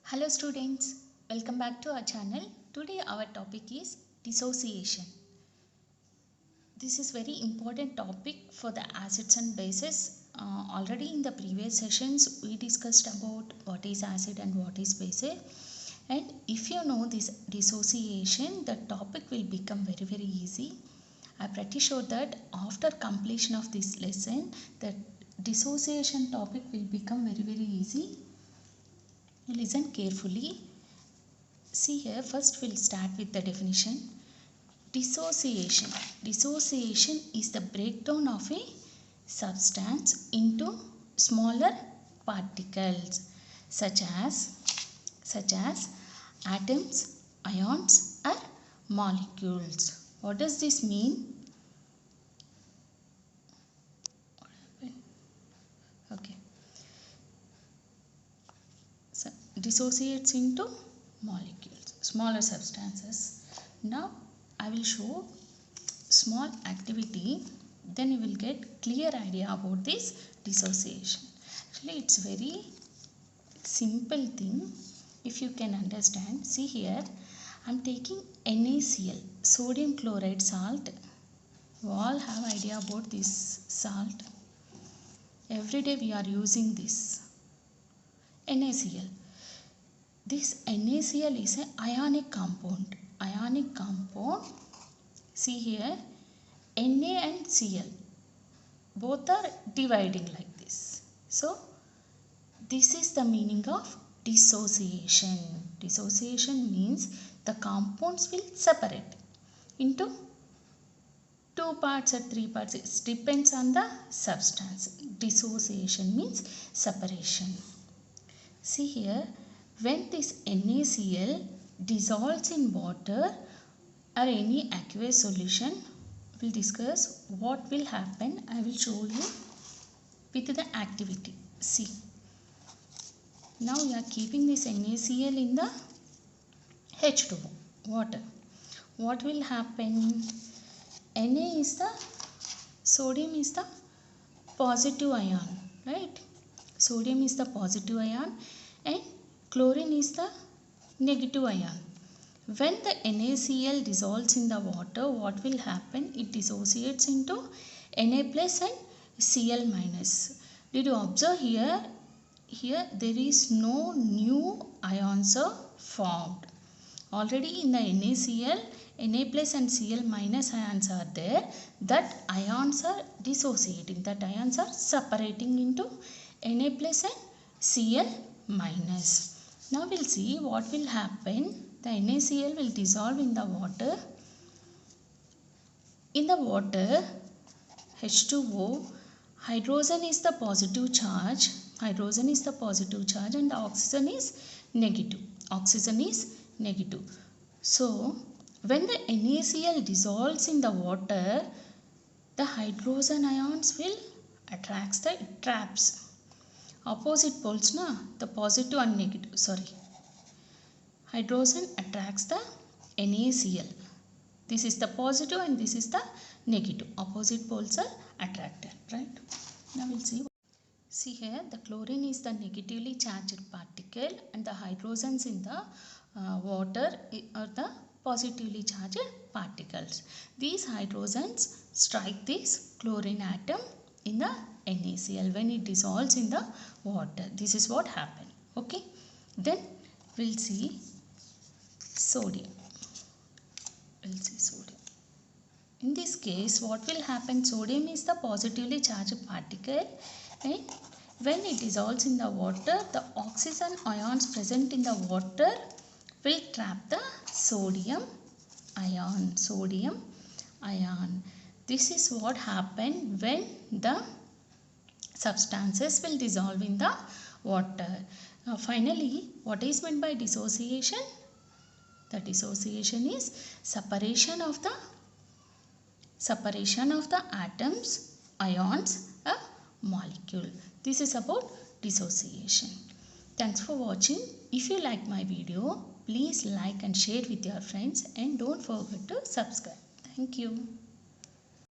Hello students, welcome back to our channel. Today our topic is dissociation. This is very important topic for the acids and bases. Already in the previous sessions we discussed about what is acid and what is base. And if you know this dissociation, the topic will become very easy. I'm pretty sure that after completion of this lesson, the dissociation topic will become very easy. Listen carefully. See here, first we'll start with the definition. Dissociation. Dissociation is the breakdown of a substance into smaller particles such as atoms, ions or molecules. What does this mean? Okay. So, dissociates into molecules, smaller substances. Now I will show small activity, then you will get clear idea about this dissociation. Actually it's very simple thing if you can understand. See here, I am taking NaCl, sodium chloride salt. You all have idea about this salt. Every day we are using this NaCl. This NaCl is an ionic compound. Ionic compound. See here, Na and Cl both are dividing like this. So this is the meaning of dissociation. Dissociation means the compounds will separate into 2 parts or 3 parts. It depends on the substance. Dissociation means separation. See here, when this NaCl dissolves in water or any aqueous solution, we'll discuss what will happen. I will show you with the activity. See, now we are keeping this NaCl in the H2O, water. What will happen? Na is the, sodium is the positive ion, right? Sodium is the positive ion and chlorine is the negative ion. When the NaCl dissolves in the water, what will happen? It dissociates into Na plus and Cl minus. Did you observe here? Here there is no new ions are formed. Already in the NaCl, Na plus and Cl minus ions are there. That ions are dissociating. That ions are separating into Na plus and Cl minus. Now we'll see what will happen. The NaCl will dissolve in the water. In the water, H2O, hydrogen is the positive charge. Hydrogen is the positive charge and the oxygen is negative. Oxygen is negative. So, when the NaCl dissolves in the water, the hydrogen ions will attract the traps. Opposite poles, na? The positive and negative, sorry. Hydrogen attracts the NaCl. This is the positive and this is the negative. Opposite poles are attracted, right? Now we'll see. See here, the chlorine is the negatively charged particle and the hydrogens in the water are the positively charged particles. These hydrogens strike this chlorine atom in the NaCl when it dissolves in the water. This is what happened. Okay. Then we'll see sodium. We'll see sodium. In this case, what will happen? Sodium is the positively charged particle and when it dissolves in the water, the oxygen ions present in the water will trap the sodium ion. Sodium ion. This is what happened when the substances will dissolve in the water. Now finally, what is meant by dissociation? The dissociation is separation of the atoms, ions, a molecule. This is about dissociation. Thanks for watching. If you like my video, please like and share with your friends and don't forget to subscribe. Thank you.